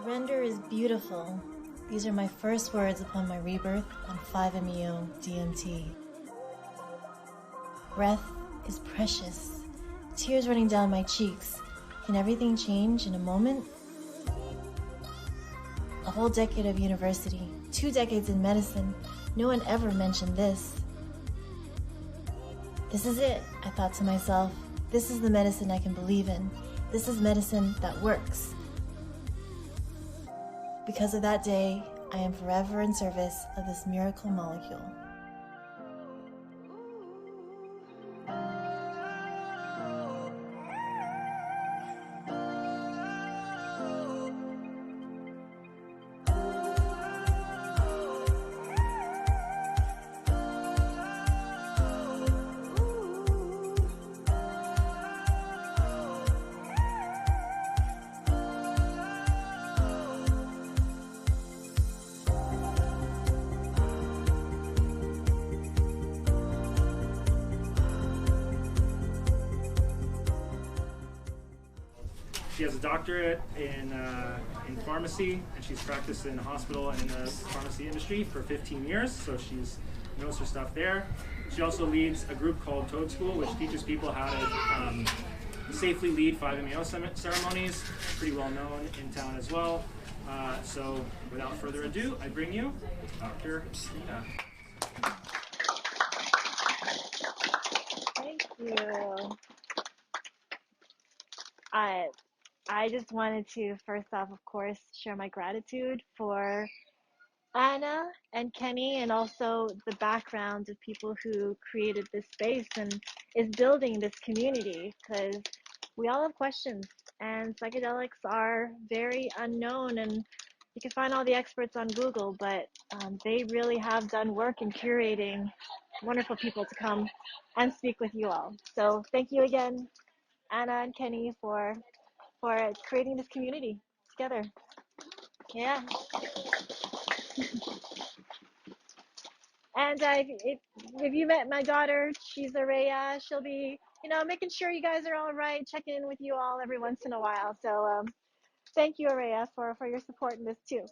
Surrender is beautiful. These are my first words upon my rebirth on 5-MeO DMT. Breath is precious. Tears running down my cheeks. Can everything change in a moment? A whole decade of university, 2 decades in medicine. No one ever mentioned this. This is it, I thought to myself. This is the medicine I can believe in. This is medicine that works. Because of that day, I am forever in service of this miracle molecule. She has a doctorate in pharmacy, and she's practiced in a hospital and in the pharmacy industry for 15 years, so she knows her stuff there. She also leads a group called Toad School, which teaches people how to safely lead 5-MeO ceremonies, pretty well known in town as well. So without further ado, I bring you Dr. Trina. Thank you. I just wanted to, first off, of course, share my gratitude for Anna and Kenny, and also the background of people who created this space and is building this community, because we all have questions and psychedelics are very unknown, and you can find all the experts on Google, but they really have done work in curating wonderful people to come and speak with you all. So thank you again, Anna and Kenny, for creating this community together. Yeah. And if you met my daughter, she's Araya. She'll be, making sure you guys are all right, checking in with you all every once in a while. So thank you, Araya, for your support in this too.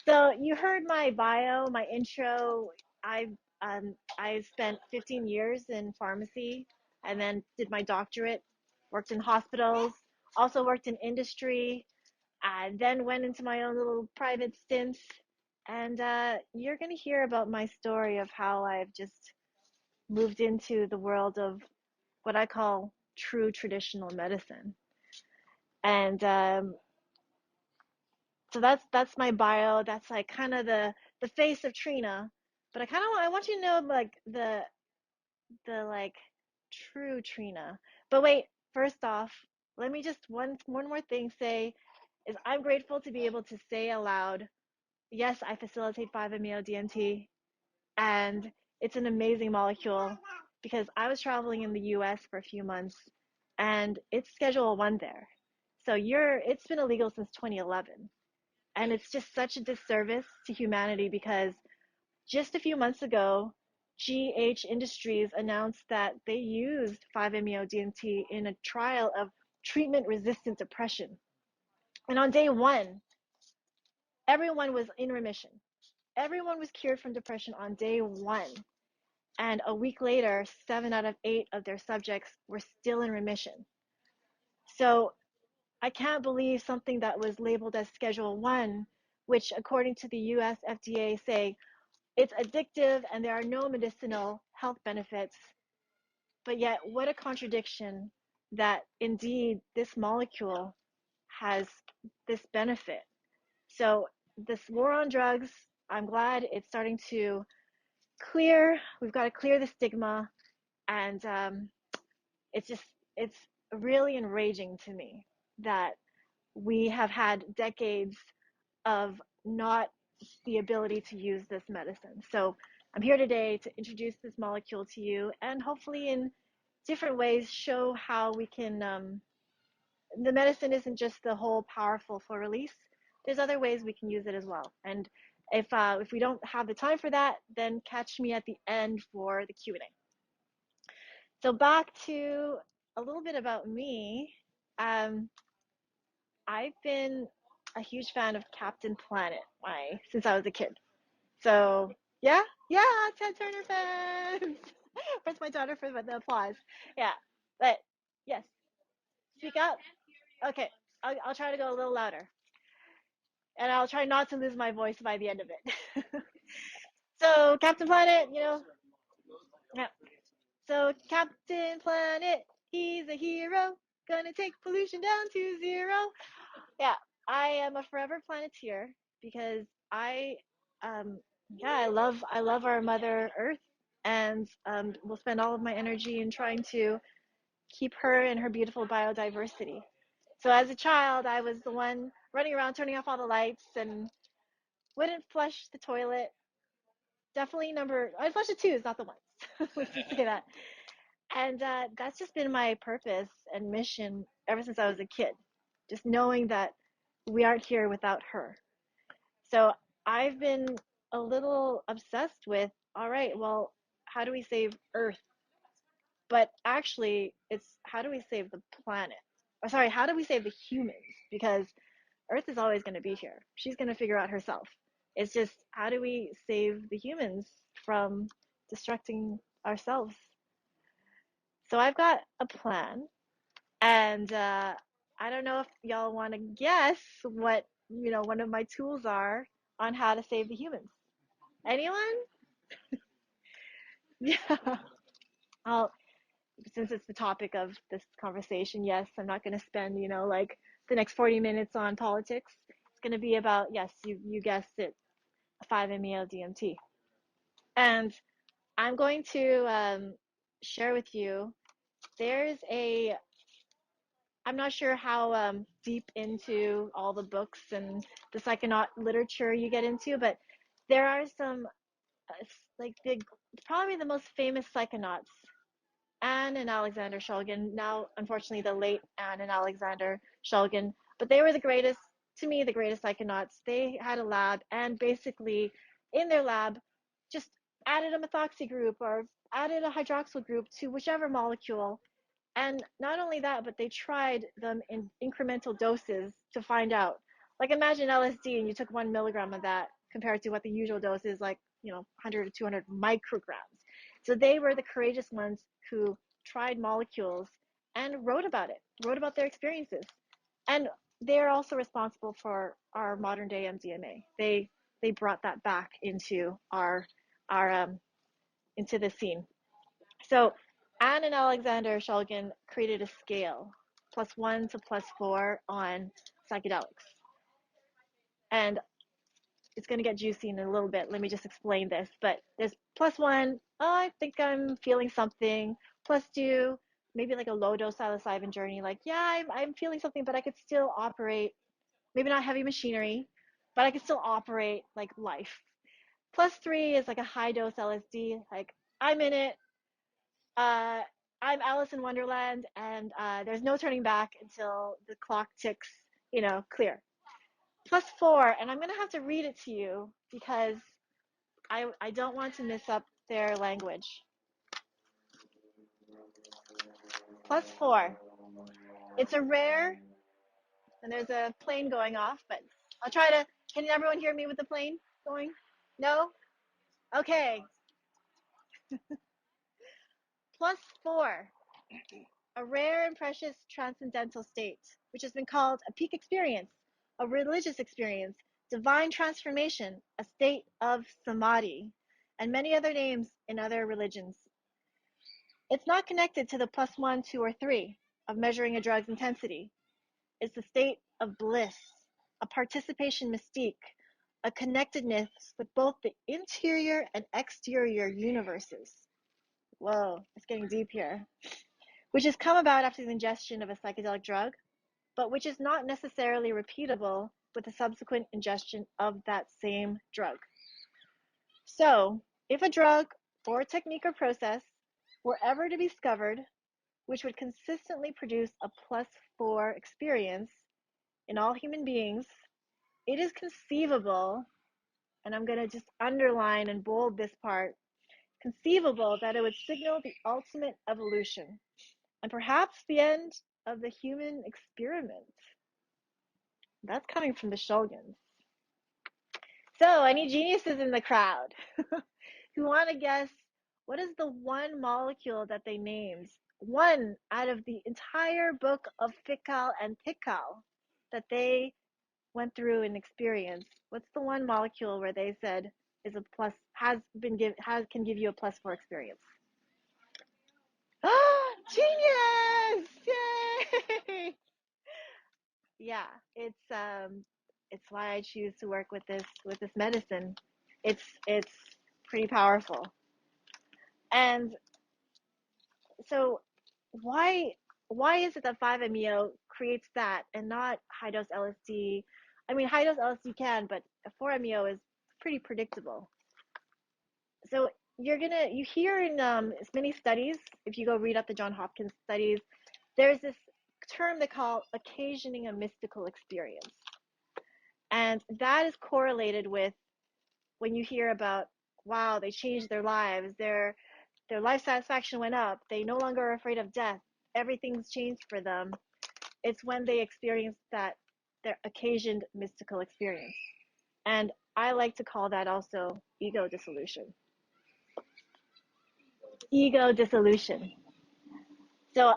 So you heard my bio, my intro. I spent 15 years in pharmacy and then did my doctorate, worked in hospitals, also worked in industry, then went into my own little private stints. And you're going to hear about my story of how I've just moved into the world of what I call true traditional medicine. And so that's my bio. That's like kind of the face of Trina. But I want you to know like the like true Trina. But wait, first off, let me just one more thing say is I'm grateful to be able to say aloud, yes, I facilitate 5-MeO DMT, and it's an amazing molecule because I was traveling in the US for a few months and it's Schedule 1 there. So it's been illegal since 2011. And it's just such a disservice to humanity because just a few months ago, GH Industries announced that they used 5-MeO DMT in a trial of treatment-resistant depression. And on day 1, everyone was in remission. Everyone was cured from depression on day 1. And a week later, 7 out of 8 of their subjects were still in remission. So I can't believe something that was labeled as Schedule 1, which according to the US FDA say it's addictive and there are no medicinal health benefits. But yet, what a contradiction that indeed this molecule has this benefit. So this war on drugs, I'm glad it's starting to clear. We've got to clear the stigma. And it's really enraging to me that we have had decades of not the ability to use this medicine. So I'm here today to introduce this molecule to you and hopefully in different ways show how we can, the medicine isn't just the whole powerful for release. There's other ways we can use it as well. And if we don't have the time for that, then catch me at the end for the Q&A. So back to a little bit about me. Um, I've been a huge fan of Captain Planet since I was a kid. So yeah, yeah, Ted Turner fans. Where's my daughter for the applause? Yeah, but yes, speak up. Okay, I'll try to go a little louder, and I'll try not to lose my voice by the end of it. So Captain Planet, yeah. So Captain Planet, he's a hero, gonna take pollution down to zero. Yeah, I am a forever planeteer because um, yeah, I love our Mother Earth, and will spend all of my energy in trying to keep her and her beautiful biodiversity. So as a child, I was the one running around turning off all the lights and wouldn't flush the toilet. Definitely I flush the twos, not the ones. Let's just say that. And that's just been my purpose and mission ever since I was a kid. Just knowing that we aren't here without her. So I've been a little obsessed with, all right, well, how do we save Earth? But actually, it's how do we save the planet? Or sorry, how do we save the humans? Because Earth is always going to be here. She's going to figure out herself. It's just how do we save the humans from destructing ourselves? So I've got a plan, and I don't know if y'all want to guess what one of my tools are on how to save the humans. Anyone? Yeah. I'll, since it's the topic of this conversation, yes, I'm not going to spend, like the next 40 minutes on politics. It's going to be about, yes, you guessed it, 5-MeO DMT. And I'm going to share with you, there's I'm not sure how deep into all the books and the psychonaut literature you get into, but there are some, like, probably the most famous psychonauts, Anne and Alexander Shulgin, now unfortunately the late Anne and Alexander Shulgin, but they were the greatest, to me, the greatest psychonauts. They had a lab, and basically in their lab just added a methoxy group or added a hydroxyl group to whichever molecule. And not only that, but they tried them in incremental doses to find out. Like imagine LSD and you took 1 milligram of that compared to what the usual dose is, like, 100 to 200 micrograms. So they were the courageous ones who tried molecules and wrote about their experiences. And they're also responsible for our modern day MDMA. They brought that back into our into the scene. So Anne and Alexander Shulgin created a scale, +1 to +4 on psychedelics. And it's going to get juicy in a little bit. Let me just explain this. But there's +1, oh, I think I'm feeling something. +2, maybe like a low dose psilocybin journey. Like, yeah, I'm feeling something, but I could still operate, maybe not heavy machinery, but I could still operate like life. +3 is like a high dose LSD. Like, I'm in it. Uh, I'm Alice in Wonderland, and there's no turning back until the clock ticks, clear. +4, and I'm going to have to read it to you because I don't want to mess up their language. +4. It's a rare, and there's a plane going off, but I'll try to. Can everyone hear me with the plane going? No? Okay. +4. A rare and precious transcendental state, which has been called a peak experience, a religious experience, divine transformation, a state of samadhi, and many other names in other religions. It's not connected to the +1, 2, or 3 of measuring a drug's intensity. It's a state of bliss, a participation mystique, a connectedness with both the interior and exterior universes. Whoa, it's getting deep here. Which has come about after the ingestion of a psychedelic drug, but which is not necessarily repeatable with the subsequent ingestion of that same drug. So, if a drug or technique or process were ever to be discovered, which would consistently produce a +4 experience in all human beings, it is conceivable, and I'm going to just underline and bold this part, conceivable that it would signal the ultimate evolution and perhaps the end of the human experiment. That's coming from the Shulgins. So, any geniuses in the crowd who want to guess what is the one molecule that they named? One out of the entire book of Fikal and Tikal that they went through and experienced. What's the one molecule where they said is a plus, can give you a +4 experience? Genius! Yay! Yeah, it's why I choose to work with this medicine. It's pretty powerful. And so why is it that 5-MeO creates that and not high dose LSD? I mean, high dose LSD can, but 4-MeO is pretty predictable. So you hear in many studies, if you go read up the John Hopkins studies, there's this term they call occasioning a mystical experience. And that is correlated with when you hear about, wow, they changed their lives, their life satisfaction went up, they no longer are afraid of death, everything's changed for them. It's when they experience that, their occasioned mystical experience. And I like to call that also ego dissolution. Ego dissolution. So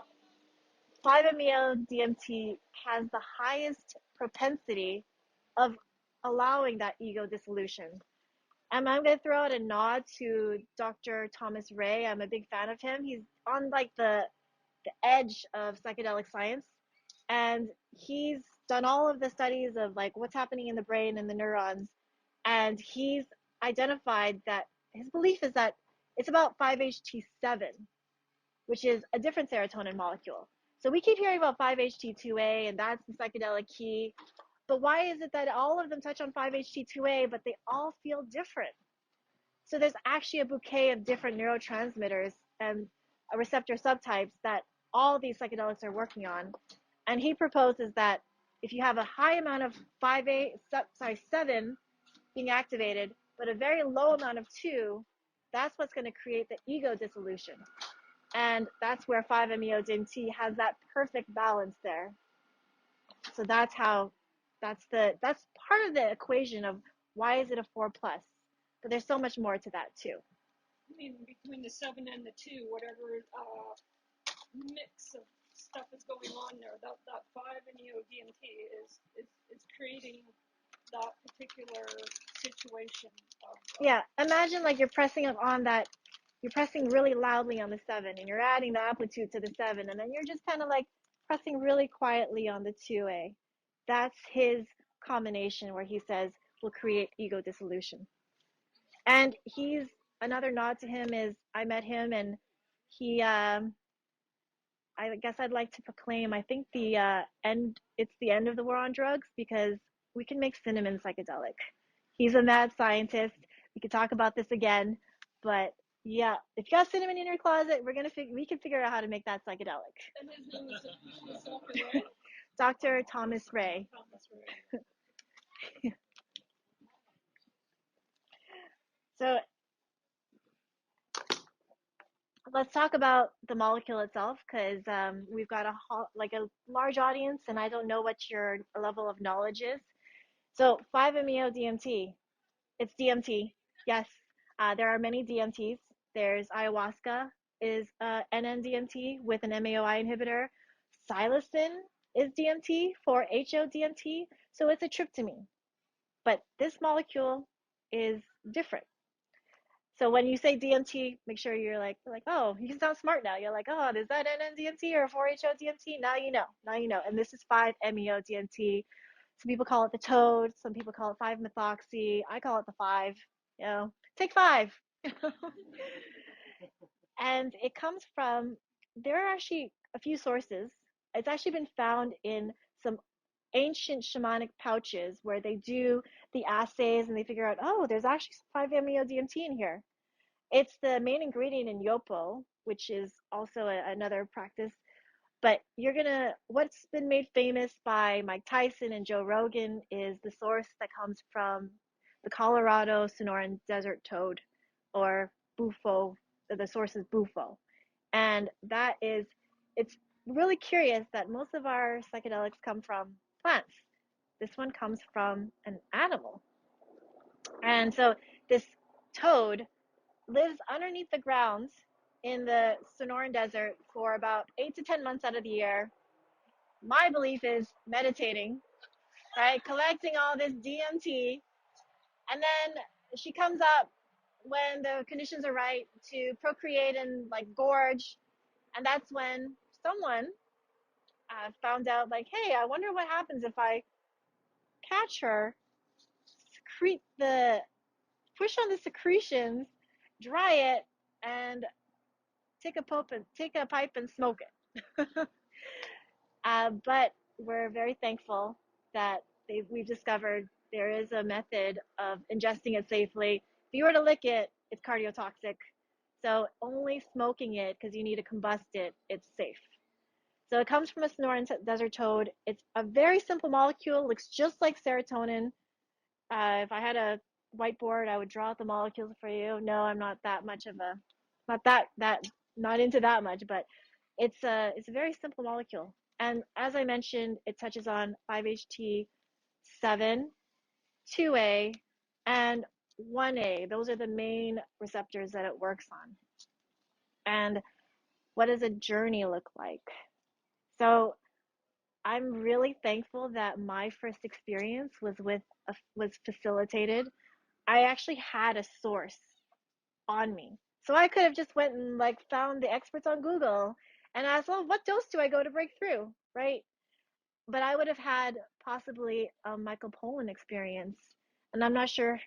5-MeO DMT has the highest propensity of allowing that ego dissolution. And I'm going to throw out a nod to Dr. Thomas Ray. I'm a big fan of him. He's on like the edge of psychedelic science. And he's done all of the studies of like what's happening in the brain and the neurons. And he's identified that his belief is that it's about 5-HT7, which is a different serotonin molecule. So we keep hearing about 5-HT2A, and that's the psychedelic key. But why is it that all of them touch on 5-HT2A, but they all feel different? So there's actually a bouquet of different neurotransmitters and receptor subtypes that all these psychedelics are working on. And he proposes that if you have a high amount of 7 being activated, but a very low amount of 2, that's what's going to create the ego dissolution. And that's where 5-MeO DMT has that perfect balance there. So that's part of the equation of why is it a 4+. But there's so much more to that too. I mean, between the 7 and the 2, whatever mix of stuff is going on there, that 5-MeO DMT is creating that particular situation. Yeah, imagine like you're pressing really loudly on the 7, and you're adding the amplitude to the 7, and then you're just kind of like pressing really quietly on the 2A. That's his combination where he says will create ego dissolution. And another nod to him is I met him, and he I guess I'd like to proclaim, I think it's the end of the war on drugs, because we can make cinnamon psychedelic. He's a mad scientist. We could talk about this again, but yeah, if you got cinnamon in your closet, we can figure out how to make that psychedelic. And his name was Dr. Ray? Dr. Thomas Ray. Thomas Ray. So let's talk about the molecule itself, because we've got a large audience, and I don't know what your level of knowledge is. So 5-MeO DMT, it's DMT, yes. There are many DMTs. There's ayahuasca is NN-DMT with an MAOI inhibitor. Psilocin is DMT for HO-DMT, so it's a tryptamine. But this molecule is different. So when you say DMT, make sure you're like, oh, you sound smart now. You're like, oh, is that NN-DMT or 4-HO-DMT? Now you know. And this is 5-MeO DMT. Some people call it the toad. Some people call it 5-methoxy. I call it the 5. Take 5. And it comes from, there are actually a few sources. It's actually been found in some ancient shamanic pouches where they do the assays and they figure out, oh, there's actually 5-MeO DMT in here. It's the main ingredient in yopo, which is also another practice. But what's been made famous by Mike Tyson and Joe Rogan is the source that comes from the Colorado Sonoran Desert toad, or bufo, the source is bufo. And that is, it's really curious that most of our psychedelics come from plants. This one comes from an animal. And so this toad lives underneath the ground in the Sonoran Desert for about 8 to 10 months out of the year. My belief is meditating, right? Collecting all this DMT. And then she comes up when the conditions are right to procreate and like gorge. And that's when someone found out, like, hey, I wonder what happens if I catch her, secrete the, push on the secretions, dry it, and take a pipe and smoke it. But we're very thankful that we've discovered there is a method of ingesting it safely. If you were to lick it, it's cardiotoxic. So only smoking it, because you need to combust it, it's safe. So it comes from a Sonoran desert toad. It's a very simple molecule, looks just like serotonin. If I had a whiteboard, I would draw out the molecules for you. No, I'm not that much of a, not that, not into that much, but it's a very simple molecule. And as I mentioned, it touches on 5-HT7, 2A, and 1A. Those are the main receptors that it works on. And what does a journey look like? So I'm really thankful that my first experience was facilitated. I actually had a source on me. So I could have just went and like found the experts on Google and asked, well, what dose do I go to break through, right? But I would have had possibly a Michael Pollan experience. And I'm not sure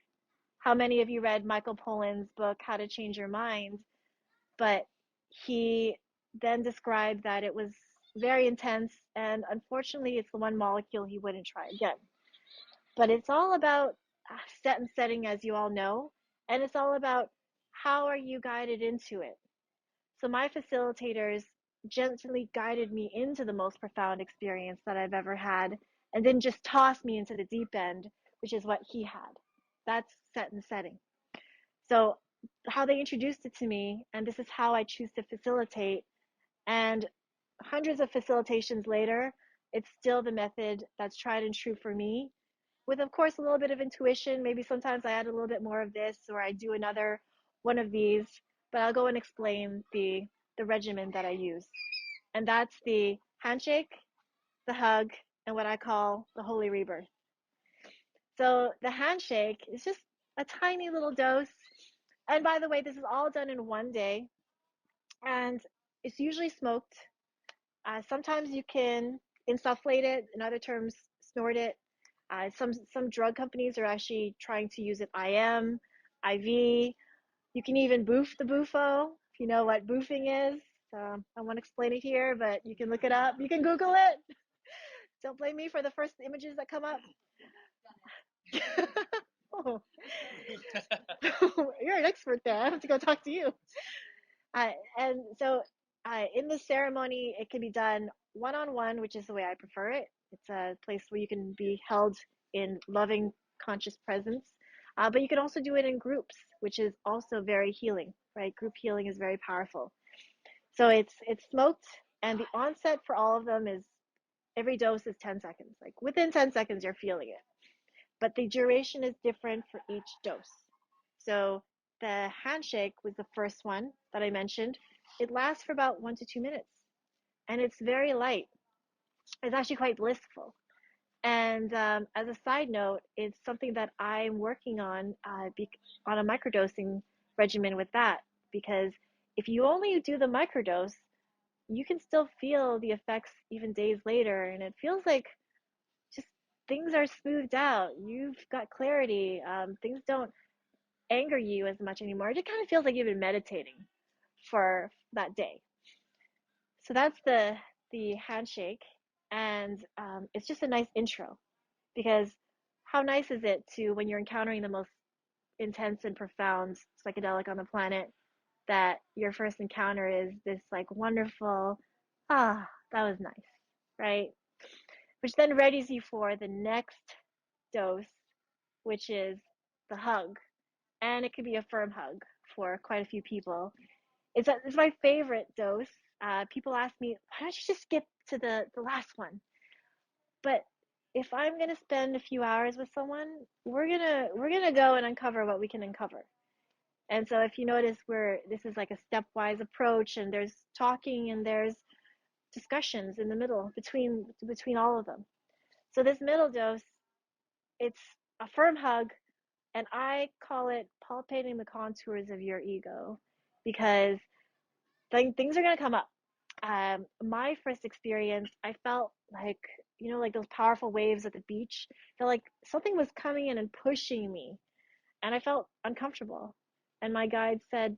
how many of you read Michael Pollan's book, How to Change Your Mind, but he then described that it was very intense, and unfortunately, it's the one molecule he wouldn't try again. But it's all about set and setting, as you all know, and it's all about how are you guided into it. So my facilitators gently guided me into the most profound experience that I've ever had, and then just tossed me into the deep end, which is what he had. That's set and setting. So how they introduced it to me, and this is how I choose to facilitate, and hundreds of facilitations later, it's still the method that's tried and true for me, with, of course, a little bit of intuition. Maybe sometimes I add a little bit more of this, or I do another one of these, but I'll go and explain the regimen that I use. And that's the handshake, the hug, and what I call the holy rebirth. So the handshake is just a tiny little dose. And by the way, this is all done in one day, and it's usually smoked. Sometimes you can insufflate it, in other terms, snort it. Some drug companies are actually trying to use it IM, IV. You can even boof the bufo, if you know what boofing is. I won't explain it here, but you can look it up. You can Google it. Don't blame me for the first images that come up. Oh. You're an expert there. I have to go talk to you. And so in the ceremony, it can be done one-on-one, which is the way I prefer it. It's a place where you can be held in loving, conscious presence. But you can also do it in groups, which is also very healing, right? Group healing is very powerful. So it's smoked, and the onset for all of them is every dose is 10 seconds. Like within 10 seconds, you're feeling it. But the duration is different for each dose. So the handshake was the first one that I mentioned. It lasts for about 1 to 2 minutes, and it's very light. It's actually quite blissful. And as a side note, it's something that I'm working on a microdosing regimen with that, because if you only do the microdose, you can still feel the effects even days later, and it feels like just things are smoothed out. You've got clarity. Things don't anger you as much anymore. It just kind of feels like you've been meditating for that day. So that's the handshake, and it's just a nice intro, because how nice is it to, when you're encountering the most intense and profound psychedelic on the planet, that your first encounter is this like wonderful, that was nice, right? Which then readies you for the next dose, which is the hug. And it could be a firm hug. for quite a few people. It's my favorite dose. People ask me, why don't you just skip to the last one? But if I'm gonna spend a few hours with someone, we're gonna go and uncover what we can uncover. And so if you notice, this is like a stepwise approach, and there's talking and there's discussions in the middle between all of them. So this middle dose, it's a firm hug, and I call it palpating the contours of your ego, because things are gonna come up. My first experience, I felt like, like those powerful waves at the beach. I felt like something was coming in and pushing me, and I felt uncomfortable. And my guide said,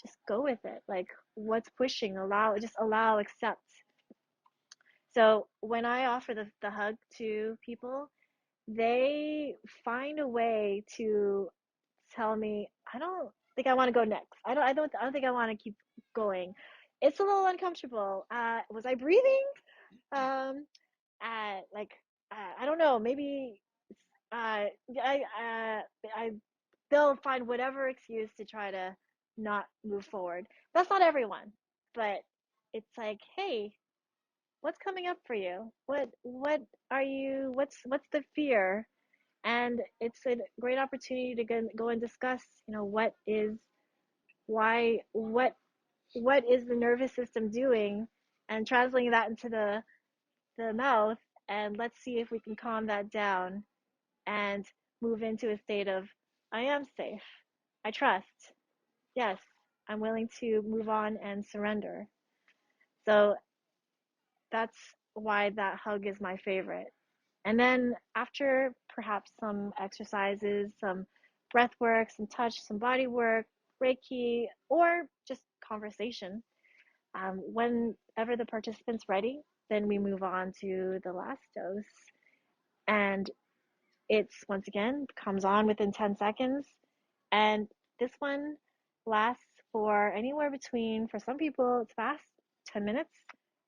just go with it. Like, what's pushing? Just allow, accept. So when I offer the hug to people, they find a way to tell me, I don't think I want to go next. I don't think I want to keep going. It's a little uncomfortable. Was I breathing? Um, like, I don't know. Maybe I they'll find whatever excuse to try to not move forward. That's not everyone, but it's like, hey, what's coming up for you? What are you? What's the fear? And it's a great opportunity to go and discuss, why, what is the nervous system doing, and translating that into the mouth, and let's see if we can calm that down and move into a state of, I am safe, I trust, yes, I'm willing to move on and surrender. So that's why that hug is my favorite. And then after perhaps some exercises, some breath work, some touch, some body work, Reiki, or just conversation, whenever the participant's ready, then we move on to the last dose. And it's, once again, comes on within 10 seconds. And this one lasts for anywhere between, for some people, it's fast, 10 minutes.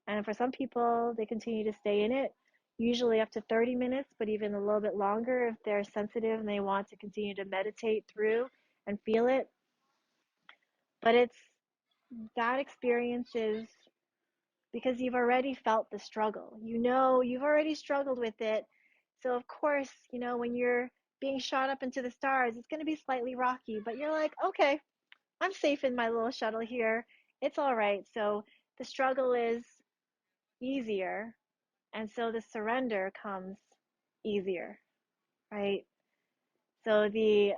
And for some people, they continue to stay in it, usually up to 30 minutes, but even a little bit longer if they're sensitive and they want to continue to meditate through and feel it. But that experience is because you've already felt the struggle. You've already struggled with it. So, of course, when you're being shot up into the stars, it's going to be slightly rocky, but you're like, okay, I'm safe in my little shuttle here. It's all right. So the struggle is easier. And so the surrender comes easier, right? So the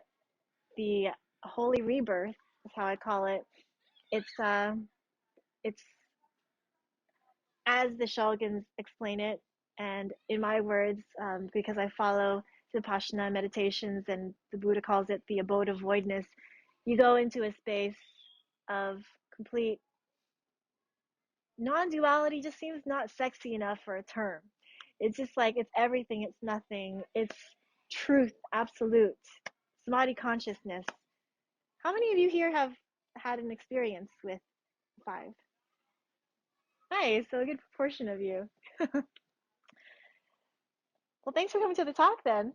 holy rebirth is how I call it. It's as the Shogans explain it, and in my words, because I follow Vipassana meditations, and the Buddha calls it the abode of voidness. You go into a space of complete non-duality. Just seems not sexy enough for a term. It's just like, it's everything, it's nothing, it's truth, absolute, samadhi consciousness. How many of you here have had an experience with five? Nice, so a good proportion of you. Well, thanks for coming to the talk then.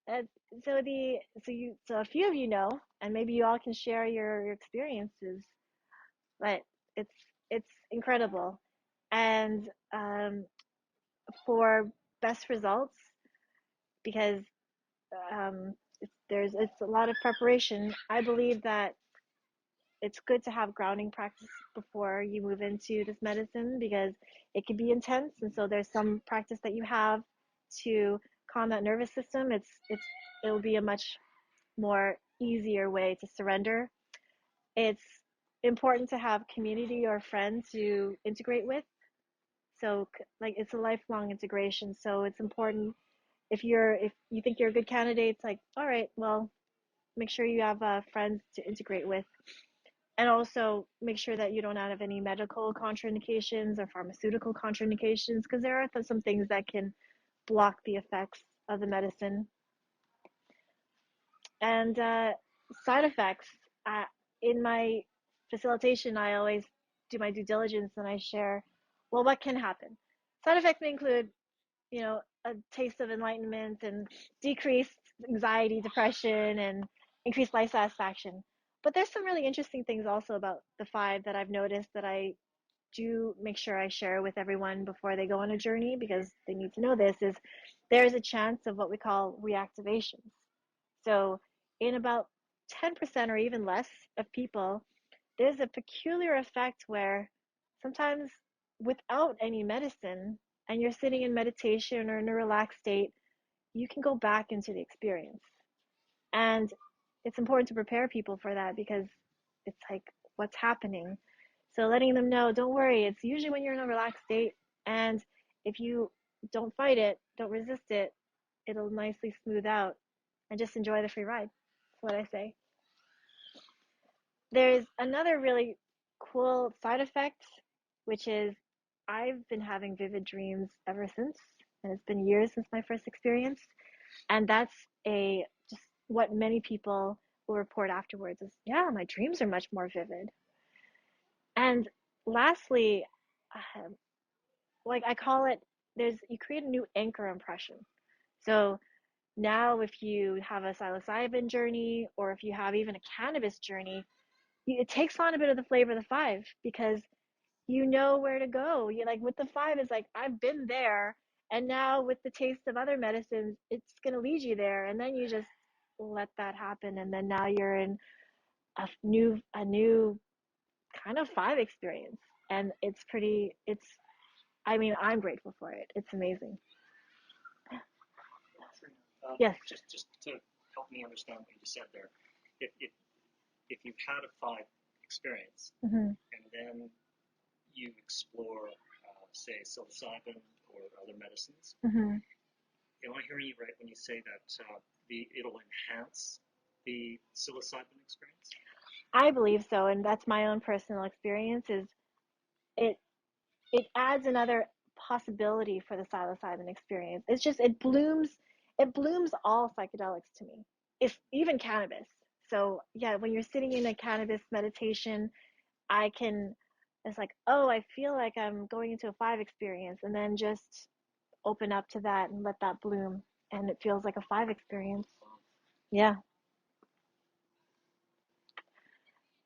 And so a few of you know, and maybe you all can share your experiences, but it's it's incredible. And for best results, because it's a lot of preparation. I believe that it's good to have grounding practice before you move into this medicine, because it can be intense, and so there's some practice that you have to calm that nervous system. It'll be a much more easier way to surrender. It's important to have community or friends to integrate with. So like, it's a lifelong integration. So it's important, if you think you're a good candidate, it's like, all right, well, make sure you have friends to integrate with. And also make sure that you don't have any medical contraindications or pharmaceutical contraindications, because there are some things that can block the effects of the medicine. And side effects, in my facilitation, I always do my due diligence, and I share, well, what can happen. Side effects may include, a taste of enlightenment and decreased anxiety, depression, and increased life satisfaction. But there's some really interesting things also about the five that I've noticed that I do make sure I share with everyone before they go on a journey, because they need to know this, is there's a chance of what we call reactivations. So in about 10% or even less of people, there's a peculiar effect where sometimes without any medicine, and you're sitting in meditation or in a relaxed state, you can go back into the experience. And it's important to prepare people for that, because it's like, what's happening? So letting them know, don't worry, it's usually when you're in a relaxed state. And if you don't fight it, don't resist it, it'll nicely smooth out, and just enjoy the free ride. That's what I say. There's another really cool side effect, which is I've been having vivid dreams ever since, and it's been years since my first experience. And that's a just what many people will report afterwards is, yeah, my dreams are much more vivid. And lastly, um, like I call it, you create a new anchor impression. So now if you have a psilocybin journey, or if you have even a cannabis journey, it takes on a bit of the flavor of the five, because you know where to go. You like with the five, it's like I've been there, and now with the taste of other medicines, it's gonna lead you there, and then you just let that happen, and then now you're in a new kind of five experience, and it's pretty. I mean, I'm grateful for it. It's amazing. Yes. Just to help me understand what you just said there, if you've had a five experience, Mm-hmm. and then you explore, say, psilocybin or other medicines, Mm-hmm. am I hearing you right when you say that it'll enhance the psilocybin experience? I believe so, and that's my own personal experience. Is it it adds another possibility for the psilocybin experience. It's just it blooms all psychedelics to me. If even cannabis. So yeah, when you're sitting in a cannabis meditation, I can it's like, oh, I feel like I'm going into a five experience, and then just open up to that and let that bloom, and it feels like a five experience. Yeah.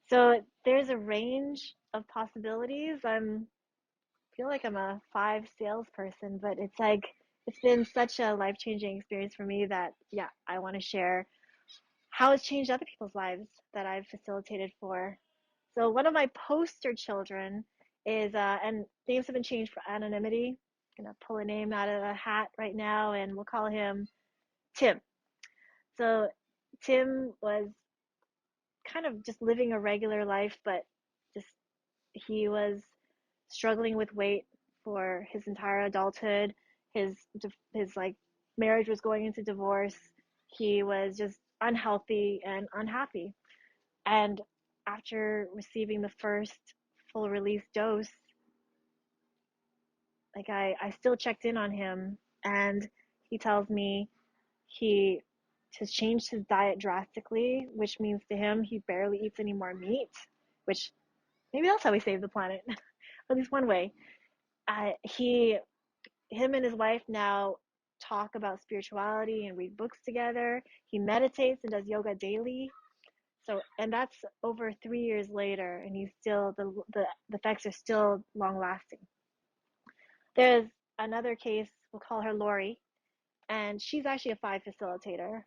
So there's a range of possibilities. Feel like I'm a five salesperson, but it's like it's been such a life-changing experience for me that yeah, I want to share how it's changed other people's lives that I've facilitated for. So one of my poster children is and names have been changed for anonymity. I'm gonna pull a name out of a hat right now, and we'll call him Tim. So Tim was kind of just living a regular life, but just he was struggling with weight for his entire adulthood. His like marriage was going into divorce. He was just unhealthy and unhappy. And after receiving the first full release dose, like I still checked in on him, and he tells me he has changed his diet drastically, which means to him he barely eats any more meat, which maybe that's how we save the planet, at least one way. Him and his wife now talk about spirituality and read books together. He meditates and does yoga daily. So, and that's over 3 years later, and he's still the effects are still long lasting. There's another case, we'll call her Lori, and she's actually a five facilitator,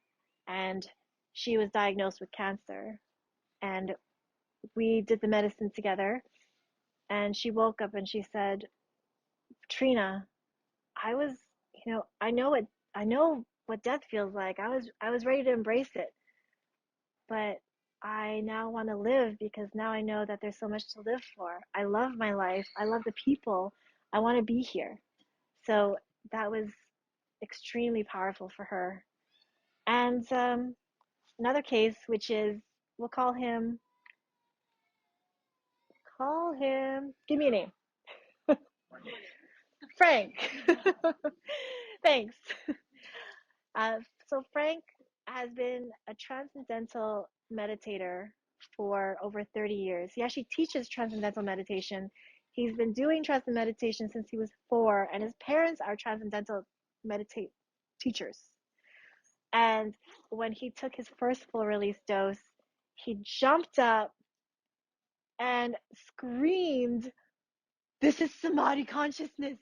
and she was diagnosed with cancer, and we did the medicine together, and she woke up and she said, Trina, I was, I know what death feels like. I was ready to embrace it, but I now want to live, because now I know that there's so much to live for. I love my life. I love the people. I want to be here. So that was extremely powerful for her. And another case, which is, we'll call him, give me a name. Frank. Thanks. So Frank has been a transcendental meditator for over 30 years. He actually teaches transcendental meditation. He's been doing transcendental meditation since he was 4, and his parents are transcendental meditate teachers. And when he took his first full release dose, he jumped up and screamed, "This is samadhi consciousness."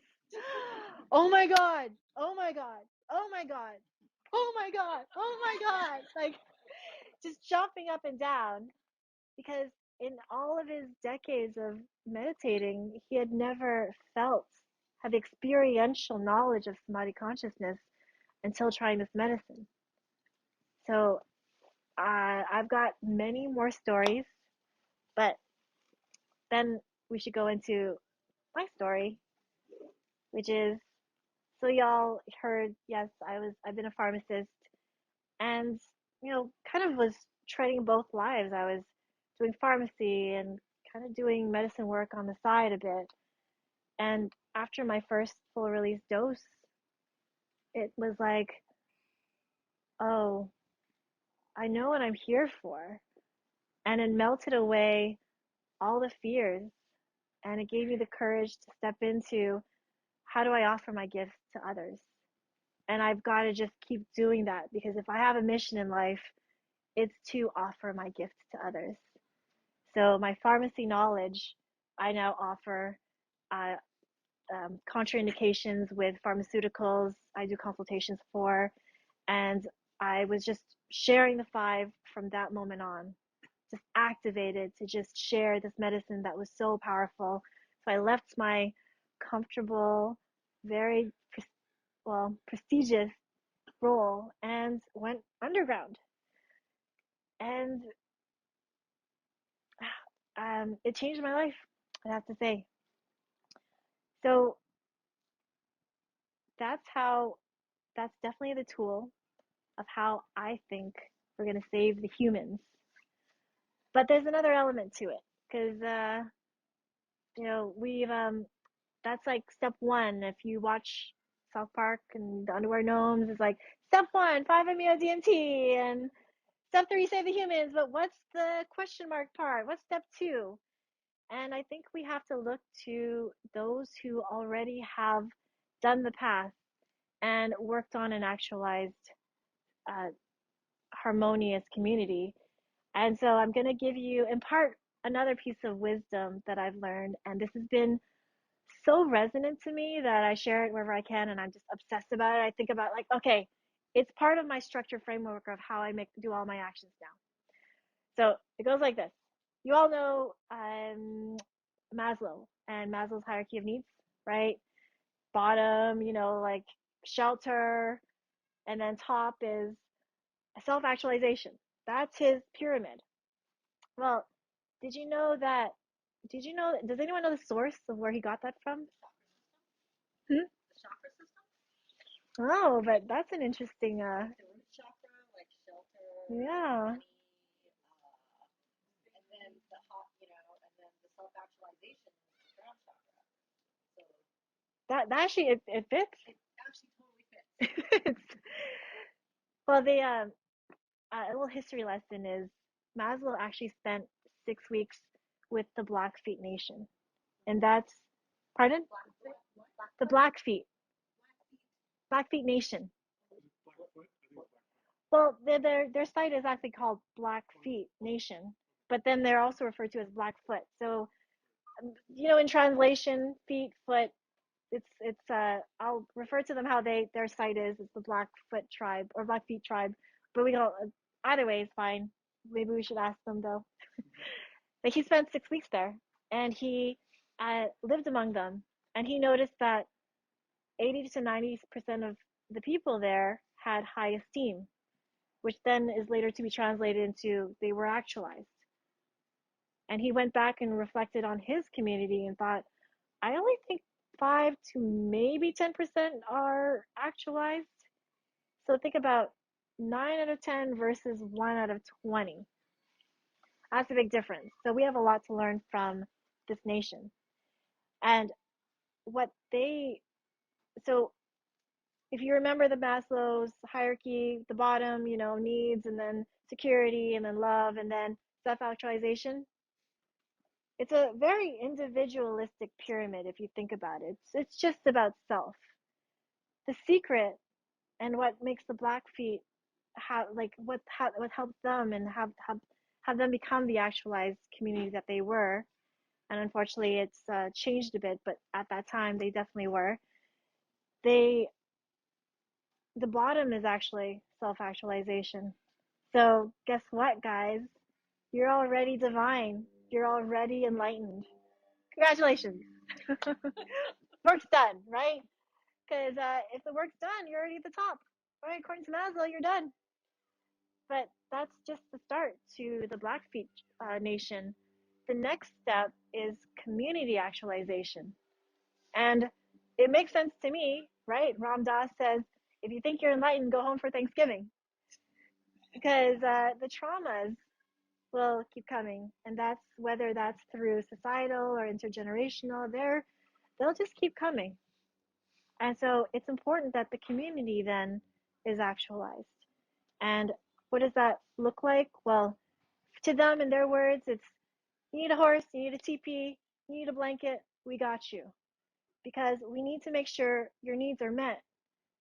Oh my God. Oh my God. Oh my God. Oh my God. Oh my God. Like just jumping up and down because in all of his decades of meditating, he had never had the experiential knowledge of samadhi consciousness until trying this medicine. So I've got many more stories, but then we should go into my story, which is, so y'all heard, yes, I've been a pharmacist and, kind of was treading both lives. I was doing pharmacy and kind of doing medicine work on the side a bit. And after my first full release dose, it was like, oh, I know what I'm here for. And it melted away all the fears. And it gave me the courage to step into, how do I offer my gifts to others? And I've got to just keep doing that, because if I have a mission in life, it's to offer my gifts to others. So my pharmacy knowledge, I now offer uh, contraindications with pharmaceuticals. I do consultations for, and I was just sharing the 5 from that moment on, just activated to just share this medicine that was so powerful. So I left my comfortable, very prestigious role and went underground. And it changed my life, I have to say. So that's definitely the tool of how I think we're going to save the humans. But there's another element to it, because, we've, that's like step 1. If you watch South Park and the Underwear Gnomes, it's like step 1, 5-MeO DMT, and step 3, save the humans. But what's the question mark part? What's step 2? And I think we have to look to those who already have done the path and worked on an actualized uh, harmonious community. And so I'm going to give you, in part, another piece of wisdom that I've learned. And this has been so resonant to me that I share it wherever I can. And I'm just obsessed about it. I think about, like, okay, it's part of my structure framework of how I do all my actions now. So it goes like this. You all know Maslow and Maslow's hierarchy of needs, right? Bottom, like shelter, and then top is self-actualization. That's his pyramid. Well, did you know that? Does anyone know the source of where he got that from? Hmm? The chakra system? Oh, but that's an interesting, The root chakra, like shelter, yeah. money, and then the hot, and then the self-actualization is the crown chakra. So That actually, it fits. it actually totally fits. It's, well, a little history lesson is Maslow actually spent 6 weeks with the Blackfeet Nation, and that's, pardon? The Blackfeet, Blackfeet Nation. Well, their site is actually called Blackfeet Nation, but then they're also referred to as Blackfoot. So, in translation, feet, foot, I'll refer to them how their site is. It's the Blackfoot tribe or Blackfeet tribe, but we don't. Either way is fine. Maybe we should ask them though. But he spent 6 weeks there, and he lived among them, and he noticed that 80 to 90% of the people there had high esteem, which then is later to be translated into they were actualized. And he went back and reflected on his community and thought, I only think 5 to maybe 10% are actualized. So think about 9 out of 10 versus 1 out of 20. That's a big difference. So we have a lot to learn from this nation. And so if you remember the Maslow's hierarchy, the bottom, needs, and then security, and then love, and then self-actualization. It's a very individualistic pyramid if you think about it. It's just about self. The secret and what makes the Blackfeet what helps them and have them become the actualized community that they were. And unfortunately, it's changed a bit, but at that time, they definitely were. The bottom is actually self-actualization. So guess what, guys? You're already divine. You're already enlightened. Congratulations. Work's done, right? Because if the work's done, you're already at the top. Right? According to Maslow, you're done. But that's just the start to the Blackfeet Nation. The next step is community actualization. And it makes sense to me, right? Ram Dass says, if you think you're enlightened, go home for Thanksgiving. Because the traumas will keep coming. And that's whether that's through societal or intergenerational, they'll just keep coming. And so it's important that the community then is actualized. And what does that look like? Well, to them, in their words, it's you need a horse, you need a teepee, you need a blanket, we got you. Because we need to make sure your needs are met.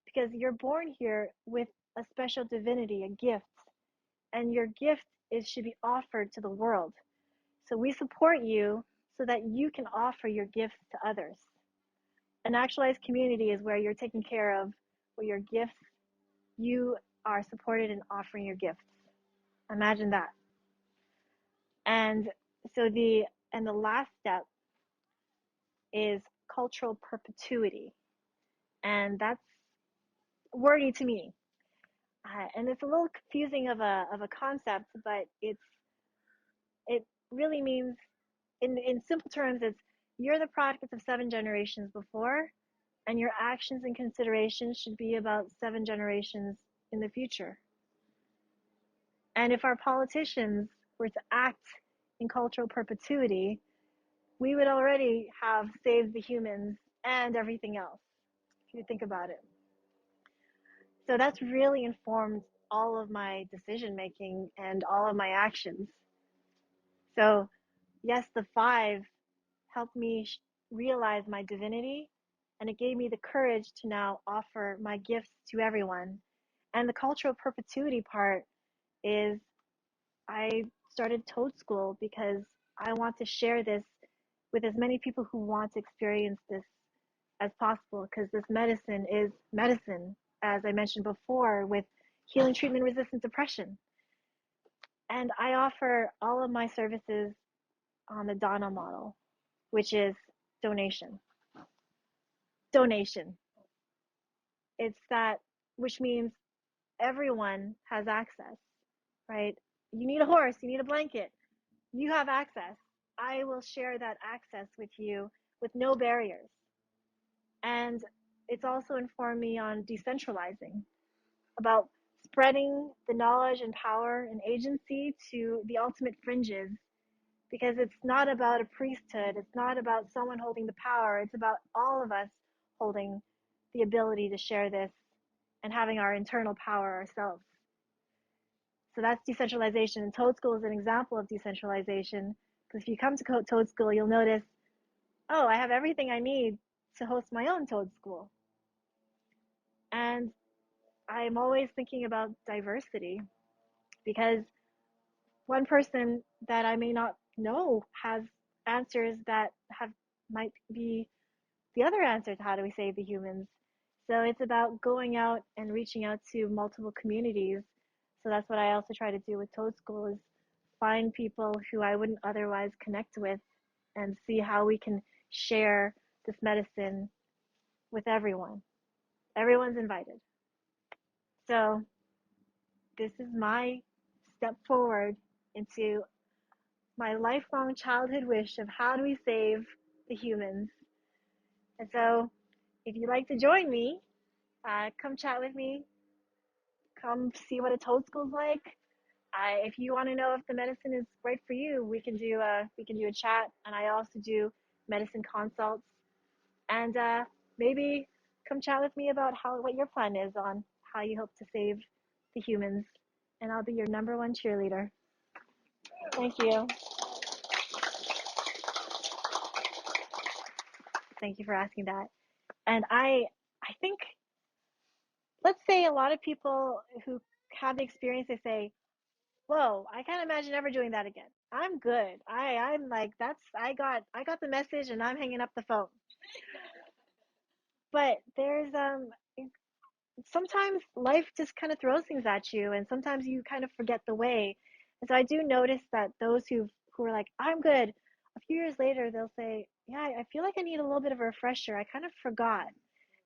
Because you're born here with a special divinity, a gift. And your gift should be offered to the world. So we support you so that you can offer your gifts to others. An actualized community is where you're taken care of, where your gifts, you are supported in offering your gifts. Imagine that. And so the last step is cultural perpetuity. And that's wordy to me. And it's a little confusing of a concept, but it really means, in simple terms, it's you're the product of 7 generations before, and your actions and considerations should be about 7 generations in the future. And if our politicians were to act in cultural perpetuity, we would already have saved the humans and everything else, if you think about it. So that's really informed all of my decision making and all of my actions. So yes, the 5 helped me realize my divinity, and it gave me the courage to now offer my gifts to everyone. And the cultural perpetuity part is I started Toad School because I want to share this with as many people who want to experience this as possible, because this medicine is medicine, as I mentioned before, with healing treatment resistant depression. And I offer all of my services on the Dana model, which is donation. Donation. It's that, which means everyone has access, right? You need a horse, you need a blanket, you have access. I will share that access with you with no barriers. And it's also informed me on decentralizing, about spreading the knowledge and power and agency to the ultimate fringes, because it's not about a priesthood, it's not about someone holding the power, it's about all of us holding the ability to share this and having our internal power ourselves. So that's decentralization, and Toad School is an example of decentralization, because if you come to Toad School, you'll notice, oh, I have everything I need to host my own Toad School. And I'm always thinking about diversity, because one person that I may not know has answers that might be the other answer to how do we save the humans. So it's about going out and reaching out to multiple communities. So that's what I also try to do with Toad School, is find people who I wouldn't otherwise connect with and see how we can share this medicine with everyone. Everyone's invited. So this is my step forward into my lifelong childhood wish of how do we save the humans. And so if you'd like to join me, come chat with me, come see what a Toad School's like. If you want to know if the medicine is right for you, we can do a chat, and I also do medicine consults. And maybe come chat with me about what your plan is on how you hope to save the humans, and I'll be your #1 cheerleader. Thank you. Thank you for asking that. And I think, let's say a lot of people who have the experience, they say, whoa, I can't imagine ever doing that again. I'm good. I'm like, I got the message and I'm hanging up the phone. But there's sometimes life just kind of throws things at you, and sometimes you kind of forget the way. And so I do notice that those who are like, I'm good, a few years later they'll say, yeah, I feel like I need a little bit of a refresher. I kind of forgot.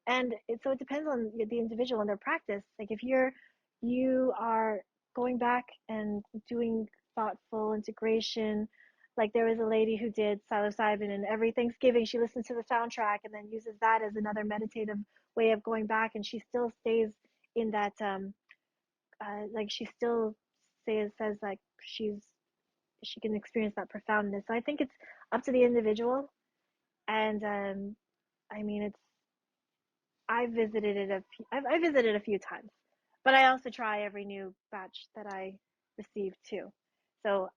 And so it depends on the individual and their practice. Like if you are going back and doing thoughtful integration, like there was a lady who did psilocybin, and every Thanksgiving she listens to the soundtrack and then uses that as another meditative way of going back, and she still stays in that like she still says like she can experience that profoundness. So I think it's up to the individual. And I mean, I visited a few times, but I also try every new batch that I receive too. So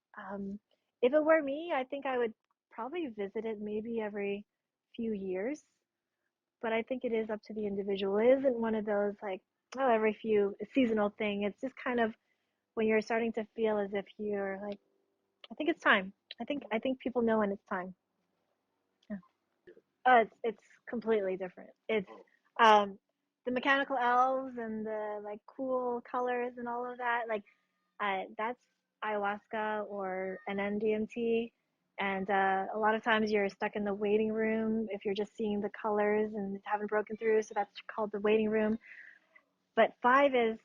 if it were me, I think I would probably visit it maybe every few years. But I think it is up to the individual. It isn't one of those like, oh, every few seasonal thing. It's just kind of when you're starting to feel as if you're like, I think it's time. I think people know when it's time. Yeah. It's completely different. It's um, the mechanical elves and the like cool colors and all of that. Like that's ayahuasca or an NDMT. And a lot of times you're stuck in the waiting room if you're just seeing the colors and haven't broken through. So that's called the waiting room. But five is,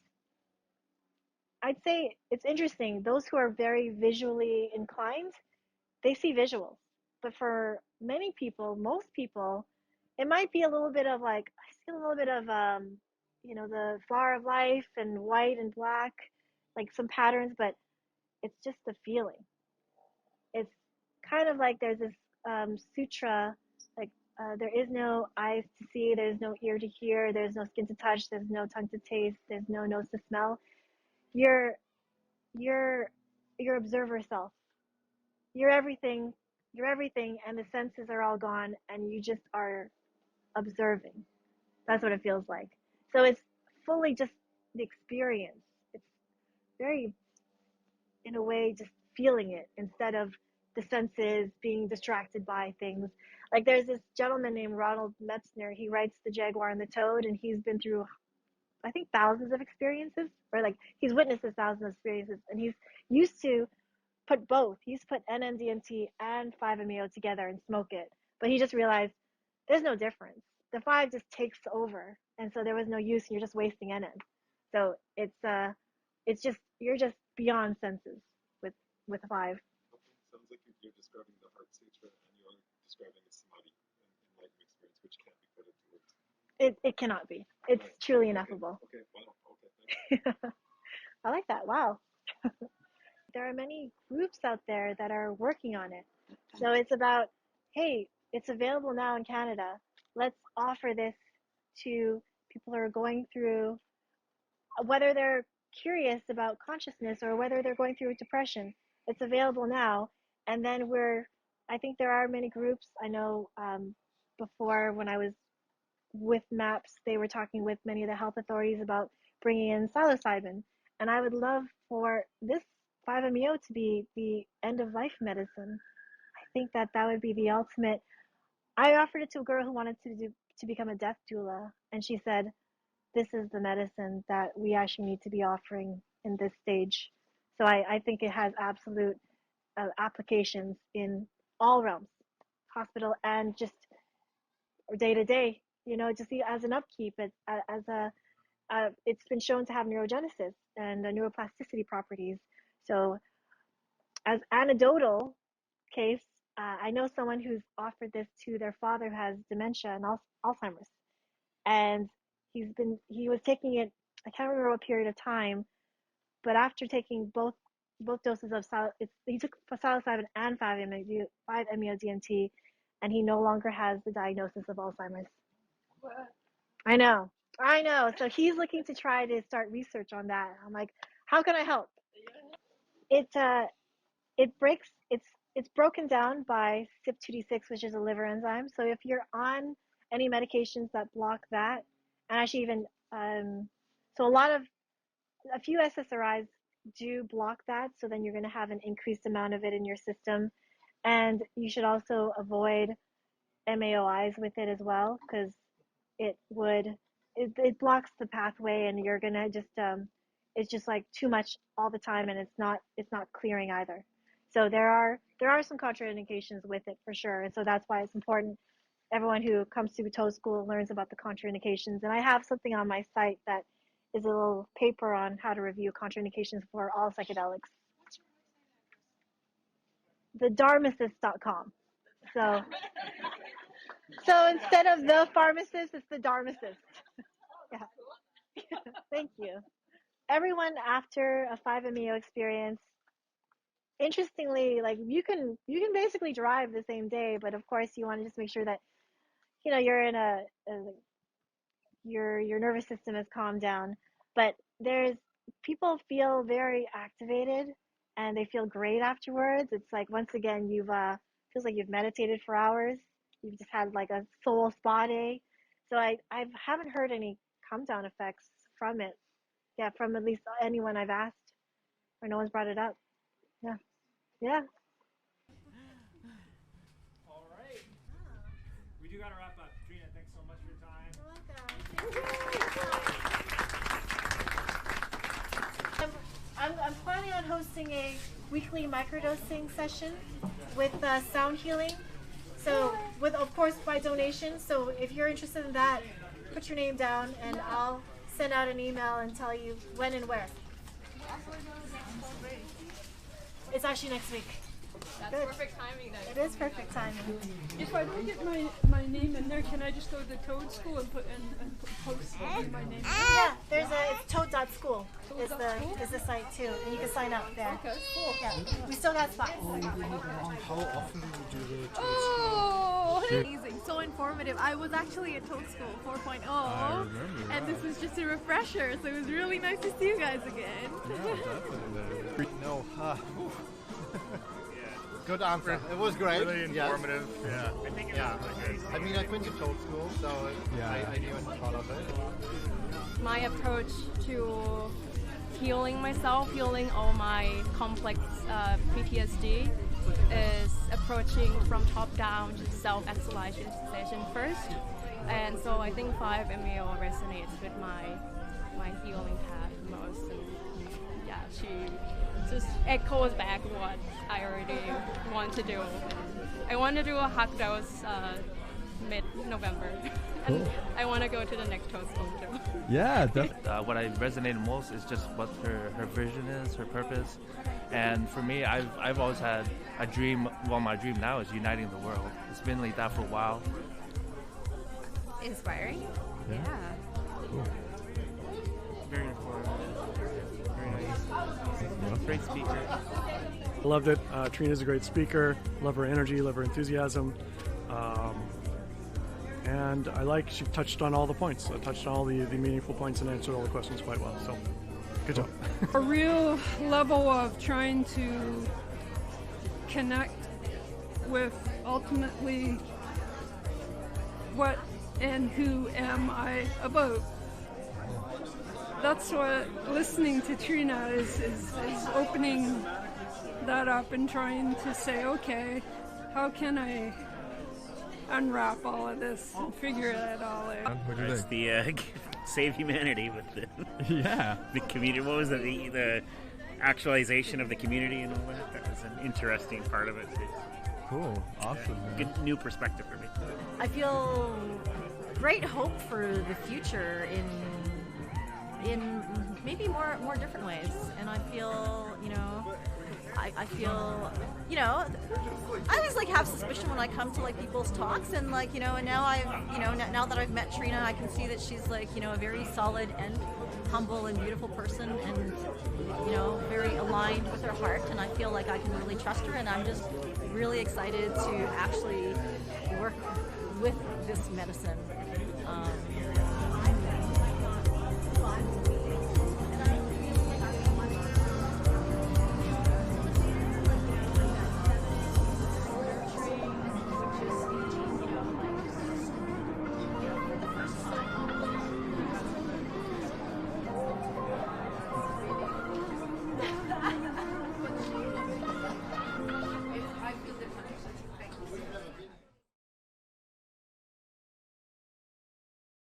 I'd say it's interesting. Those who are very visually inclined, they see visuals. But for many people, most people, it might be a little bit of like, I see a little bit of, the flower of life and white and black, like some patterns, but it's just the feeling. It's kind of like there's this sutra, like there is no eyes to see, there's no ear to hear, there's no skin to touch, there's no tongue to taste, there's no nose to smell. You're you're your observer self. You're everything. You're everything, and the senses are all gone, and you just are observing. That's what it feels like. So it's fully just the experience. It's very, in a way, just feeling it instead of the senses being distracted by things. Like there's this gentleman named Ronald Metzner. He writes The Jaguar and the Toad, and he's been through, I think, thousands of experiences, or like he's witnessed this thousands of experiences, and he's used to put both. He used to put NMDMT and 5-MeO together and smoke it, but he just realized there's no difference. The 5 just takes over, and so there was no use, and you're just wasting NM. So it's just you're just beyond senses with 5. Sounds like you're describing the heart sutra and you're describing a samadhi, an enlightenment experience, which can't be put into words. It cannot be. It's right. Truly ineffable. Okay. Wow. Okay. I like that. Wow. There are many groups out there that are working on it. So it's about, hey, it's available now in Canada. Let's offer this to people who are going through, whether they're curious about consciousness or whether they're going through depression. It's available now. And then I think there are many groups. I know before when I was with MAPS, they were talking with many of the health authorities about bringing in psilocybin. And I would love for this 5-MeO to be the end of life medicine. I think that would be the ultimate. I offered it to a girl who wanted to become a death doula, and she said, this is the medicine that we actually need to be offering in this stage. So I think it has absolute applications in all realms, hospital and just day to day, just as an upkeep, it's been shown to have neurogenesis and neuroplasticity properties. So as anecdotal case, I know someone who's offered this to their father who has dementia and Alzheimer's, and he was taking it, I can't remember what period of time, but after taking both doses of he took psilocybin and 5-MeO DMT, and he no longer has the diagnosis of Alzheimer's. What? I know. So he's looking to try to start research on that. I'm like, how can I help? It's broken down by CYP2D6, which is a liver enzyme. So if you're on any medications that block that, and actually even so a lot of a few SSRIs do block that, so then you're going to have an increased amount of it in your system. And you should also avoid MAOIs with it as well, because it blocks the pathway, and you're going to just it's just like too much all the time, and it's not clearing either. So there are some contraindications with it for sure, and so that's why it's important. Everyone who comes to Toad School learns about the contraindications, and I have something on my site that is a little paper on how to review contraindications for all psychedelics. TheDharmacist.com. So instead of the pharmacist, it's the Dharmacist. Yeah. Thank you. Everyone after a 5-MeO experience, interestingly, like you can basically drive the same day, but of course you want to just make sure that you're in your nervous system has calmed down. But people feel very activated and they feel great afterwards. It's like, once again, feels like you've meditated for hours. You've just had like a soul spa day. So I haven't heard any come down effects from it. Yeah, from at least anyone I've asked, or no one's brought it up. Yeah. Yeah. All right. We do got to wrap up. Trina, thanks so much for your time. You're welcome. I'm planning on hosting a weekly microdosing session with sound healing. So, of course, by donation. So if you're interested in that, put your name down and I'll send out an email and tell you when and where. It's actually next week. That's Good. perfect timing then. It is perfect timing. If I don't get my name in there, can I just go to the Toad School and post my name? Yeah, it's toad.school is the site too, and you can sign up there. Okay, cool. Yeah, we still got spots. How often do you do the Toad Oh, amazing. So informative. I was actually at Toad School 4.0. I remember, and this was just a refresher, so it was really nice to see you guys again. Yeah, definitely. No, good answer. It was great. Really informative. Yeah. I think it Yeah. was really good. I mean, I've been to Toad School, so I knew a lot of it. My approach to healing myself, healing all my complex PTSD, is approaching from top down, just self-actualization first. And so I think 5-MeO resonates with my healing path most. And yeah, she just echoes back what I already want to do. I want to do a hug dose mid-November. And I want to go to the next Toad School too. Yeah, what I resonated most is just what her vision is, her purpose. And for me, I've always had a dream. Well, my dream now is uniting the world. It's been like that for a while. Inspiring. Yeah. Cool. Very informative. Very nice. Great speaker. Loved it. Trina's a great speaker. Love her energy, love her enthusiasm. And she touched on all the points. Touched on all the meaningful points and answered all the questions quite well. So, good job. A real level of trying to connect with ultimately what and who am I about. That's what listening to Trina is opening that up and trying to say, okay, how can I unwrap all of this and figure it all out? It's the save humanity with Yeah. the community. What was it? The actualization of the community and all that. That was an interesting part of it too. Cool. Awesome. Good new perspective for me. I feel great hope for the future in maybe more different ways, and I feel I feel I always have suspicion when I come to people's talks, and and now now that I've met Trina, I can see that she's a very solid and humble and beautiful person, and very aligned with her heart, and I feel like I can really trust her, and I'm just really excited to actually work with this medicine.